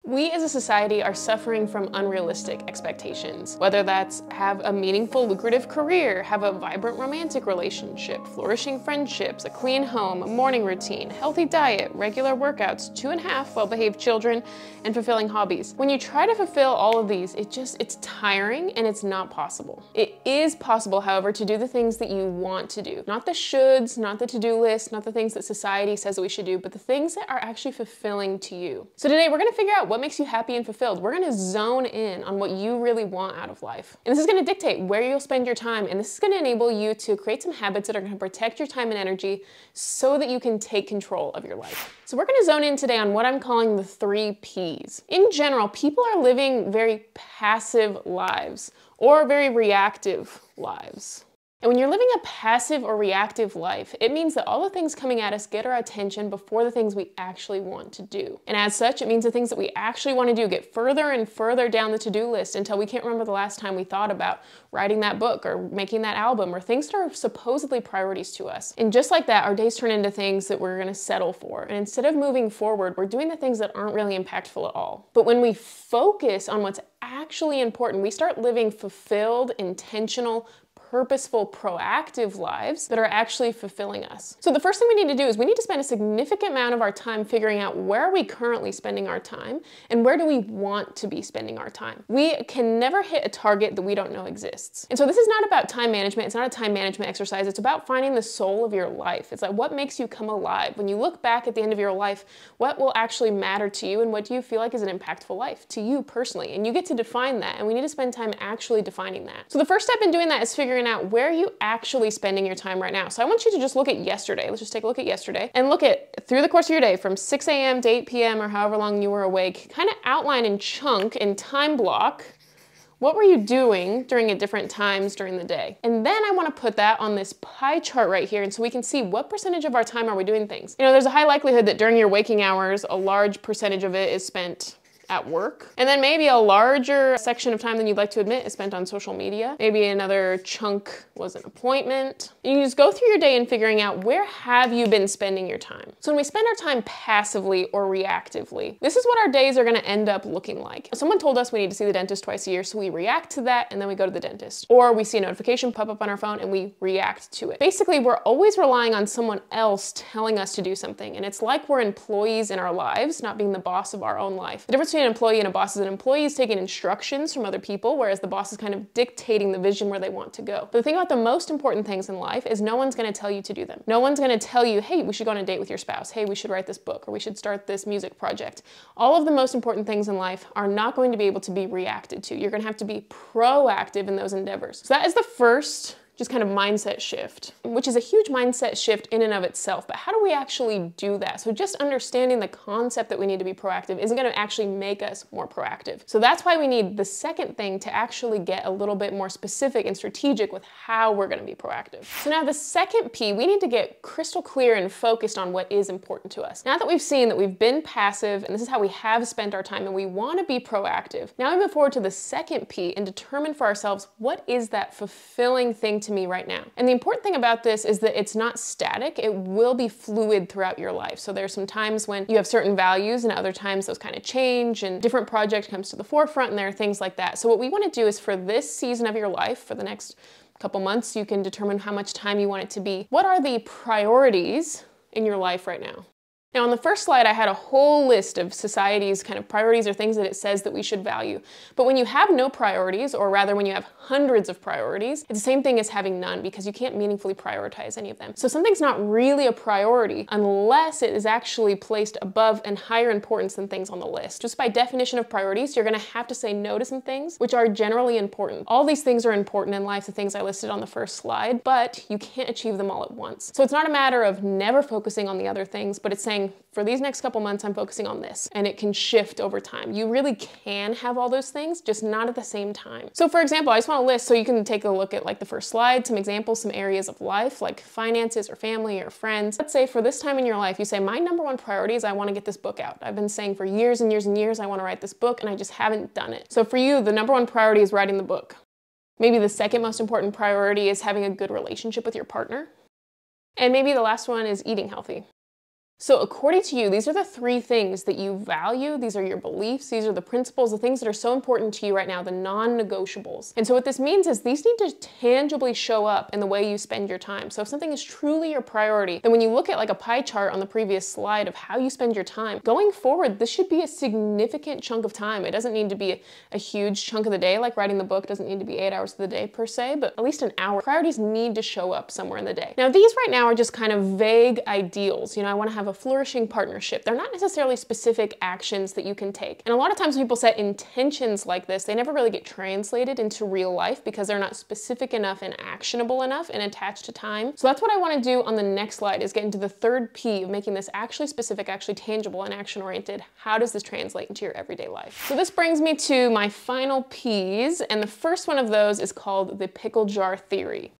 We as a society are suffering from unrealistic expectations, whether that's have a meaningful, lucrative career, have a vibrant romantic relationship, flourishing friendships, a clean home, a morning routine, healthy diet, regular workouts, 2.5 well-behaved children, and fulfilling hobbies. When you try to fulfill all of these, it's tiring and it's not possible. It is possible, however, to do the things that you want to do. Not the shoulds, not the to-do list, not the things that society says that we should do, but the things that are actually fulfilling to you. So today we're gonna figure out what makes you happy and fulfilled. We're gonna zone in on what you really want out of life. And this is gonna dictate where you'll spend your time, and this is gonna enable you to create some habits that are gonna protect your time and energy so that you can take control of your life. So we're gonna zone in today on what I'm calling the 3 Ps. In general, people are living very passive lives or very reactive lives. And when you're living a passive or reactive life, it means that all the things coming at us get our attention before the things we actually want to do. And as such, it means the things that we actually want to do get further and further down the to-do list until we can't remember the last time we thought about writing that book or making that album or things that are supposedly priorities to us. And just like that, our days turn into things that we're going to settle for. And instead of moving forward, we're doing the things that aren't really impactful at all. But when we focus on what's actually important, we start living fulfilled, intentional, purposeful, proactive lives that are actually fulfilling us. So the first thing we need to do is we need to spend a significant amount of our time figuring out where are we currently spending our time and where do we want to be spending our time. We can never hit a target that we don't know exists. And so this is not about time management. It's not a time management exercise. It's about finding the soul of your life. It's like what makes you come alive. When you look back at the end of your life, what will actually matter to you and what do you feel like is an impactful life to you personally? And you get to define that, and we need to spend time actually defining that. So the first step in doing that is figuring out where are you actually spending your time right now. So I want you to just look at yesterday. Let's just take a look at yesterday and look at through the course of your day from 6 a.m. to 8 p.m. or however long you were awake, kind of outline and chunk and time block what were you doing during at different times during the day. And then I want to put that on this pie chart right here, and so we can see what percentage of our time are we doing things. You know, there's a high likelihood that during your waking hours, a large percentage of it is spent at work. And then maybe a larger section of time than you'd like to admit is spent on social media. Maybe another chunk was an appointment. You just go through your day and figuring out where have you been spending your time. So when we spend our time passively or reactively, this is what our days are gonna end up looking like. Someone told us we need to see the dentist twice a year, so we react to that and then we go to the dentist. Or we see a notification pop up on our phone and we react to it. Basically, we're always relying on someone else telling us to do something. And it's like we're employees in our lives, not being the boss of our own life. The difference between an employee and a boss is an employee is taking instructions from other people, whereas the boss is kind of dictating the vision where they want to go. But the thing about the most important things in life is no one's gonna tell you to do them. No one's gonna tell you, hey, we should go on a date with your spouse. Hey, we should write this book, or we should start this music project. All of the most important things in life are not going to be able to be reacted to. You're gonna have to be proactive in those endeavors. So that is the first just kind of mindset shift, which is a huge mindset shift in and of itself. But how do we actually do that? So just understanding the concept that we need to be proactive isn't gonna actually make us more proactive. So that's why we need the second thing to actually get a little bit more specific and strategic with how we're gonna be proactive. So now the second P, we need to get crystal clear and focused on what is important to us. Now that we've seen that we've been passive and this is how we have spent our time and we wanna be proactive, now we move forward to the second P and determine for ourselves what is that fulfilling thing to me right now. And the important thing about this is that it's not static, it will be fluid throughout your life. So there's some times when you have certain values and other times those kind of change and different project comes to the forefront and there are things like that. So what we want to do is for this season of your life, for the next couple months, you can determine how much time you want it to be. What are the priorities in your life right now? Now on the first slide, I had a whole list of society's kind of priorities or things that it says that we should value. But when you have no priorities, or rather when you have hundreds of priorities, it's the same thing as having none because you can't meaningfully prioritize any of them. So something's not really a priority unless it is actually placed above and higher importance than things on the list. Just by definition of priorities, you're gonna have to say no to some things which are generally important. All these things are important in life, the things I listed on the first slide, but you can't achieve them all at once. So it's not a matter of never focusing on the other things, but it's saying, for these next couple months, I'm focusing on this, and it can shift over time. You really can have all those things, just not at the same time. So for example, I just want to list so you can take a look at like the first slide, some examples, some areas of life, like finances or family or friends. Let's say for this time in your life, you say, my number one priority is I want to get this book out. I've been saying for years and years and years, I want to write this book, and I just haven't done it. So for you, the number one priority is writing the book. Maybe the second most important priority is having a good relationship with your partner. And maybe the last one is eating healthy. So according to you, these are the 3 things that you value. These are your beliefs. These are the principles, the things that are so important to you right now, the non-negotiables. And so what this means is these need to tangibly show up in the way you spend your time. So if something is truly your priority, then when you look at like a pie chart on the previous slide of how you spend your time, going forward, this should be a significant chunk of time. It doesn't need to be a huge chunk of the day, like writing the book doesn't need to be 8 hours of the day per se, but at least an hour. Priorities need to show up somewhere in the day. Now these right now are just kind of vague ideals. You know, I want to have a flourishing partnership. They're not necessarily specific actions that you can take. And a lot of times when people set intentions like this, they never really get translated into real life because they're not specific enough and actionable enough and attached to time. So that's what I want to do on the next slide, is get into the 3rd P of making this actually specific, actually tangible, and action-oriented. How does this translate into your everyday life? So this brings me to my final P's, and the first one of those is called the pickle jar theory.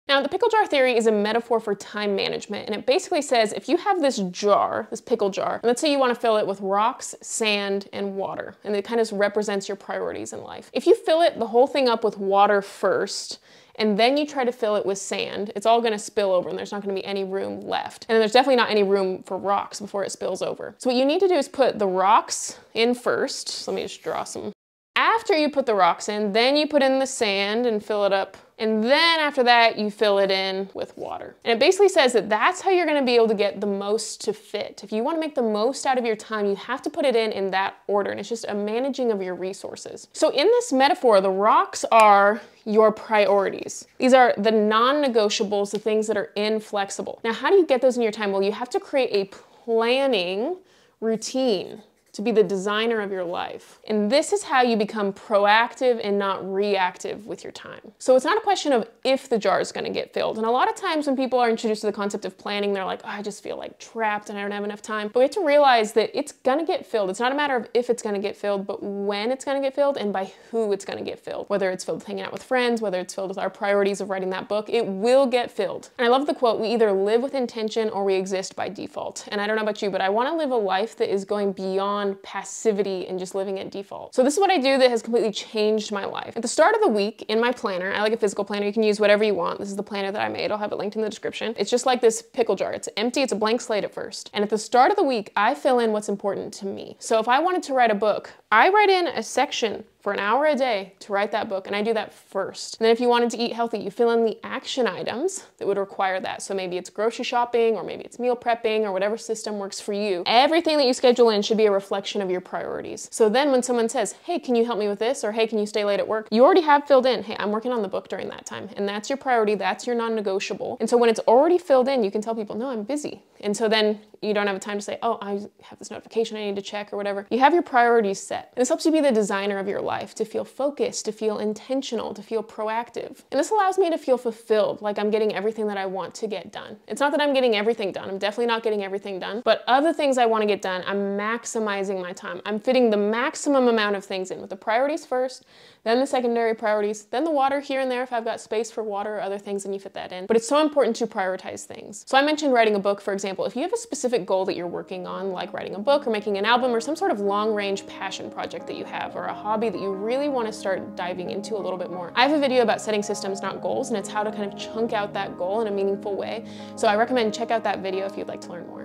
Now, the pickle jar theory is a metaphor for time management, and it basically says if you have this jar, this pickle jar, and let's say you want to fill it with rocks, sand, and water, and it kind of represents your priorities in life. If you fill it, the whole thing up with water first, and then you try to fill it with sand, it's all going to spill over and there's not going to be any room left. And there's definitely not any room for rocks before it spills over. So what you need to do is put the rocks in first. So let me just draw some. After you put the rocks in, then you put in the sand and fill it up. And then after that, you fill it in with water. And it basically says that that's how you're gonna be able to get the most to fit. If you wanna make the most out of your time, you have to put it in that order. And it's just a managing of your resources. So in this metaphor, the rocks are your priorities. These are the non-negotiables, the things that are inflexible. Now, how do you get those in your time? Well, you have to create a planning routine to be the designer of your life. And this is how you become proactive and not reactive with your time. So it's not a question of if the jar is gonna get filled. And a lot of times when people are introduced to the concept of planning, they're like, oh, I just feel like trapped and I don't have enough time. But we have to realize that it's gonna get filled. It's not a matter of if it's gonna get filled, but when it's gonna get filled and by who it's gonna get filled. Whether it's filled with hanging out with friends, whether it's filled with our priorities of writing that book, it will get filled. And I love the quote, we either live with intention or we exist by default. And I don't know about you, but I wanna live a life that is going beyond passivity and just living at default. So this is what I do that has completely changed my life. At the start of the week in my planner, I like a physical planner, you can use whatever you want. This is the planner that I made, I'll have it linked in the description. It's just like this pickle jar, it's empty, it's a blank slate at first. And at the start of the week, I fill in what's important to me. So if I wanted to write a book, I write in a section for an hour a day to write that book, and I do that first. And then if you wanted to eat healthy, you fill in the action items that would require that. So maybe it's grocery shopping, or maybe it's meal prepping, or whatever system works for you. Everything that you schedule in should be a reflection of your priorities. So then when someone says, hey, can you help me with this? Or hey, can you stay late at work? You already have filled in, hey, I'm working on the book during that time. And that's your priority, that's your non-negotiable. And so when it's already filled in, you can tell people, no, I'm busy. And so then you don't have time to say, oh, I have this notification I need to check or whatever. You have your priorities set. And this helps you be the designer of your life, to feel focused, to feel intentional, to feel proactive. And this allows me to feel fulfilled, like I'm getting everything that I want to get done. It's not that I'm getting everything done. I'm definitely not getting everything done. But of the things I want to get done, I'm maximizing my time. I'm fitting the maximum amount of things in with the priorities first, then the secondary priorities, then the water here and there if I've got space for water or other things, and you fit that in. But it's so important to prioritize things. So I mentioned writing a book, for example. If you have a specific goal that you're working on, like writing a book or making an album or some sort of long-range passion project that you have, or a hobby that you really want to start diving into a little bit more, I have a video about setting systems, not goals, and it's how to kind of chunk out that goal in a meaningful way. So I recommend check out that video if you'd like to learn more.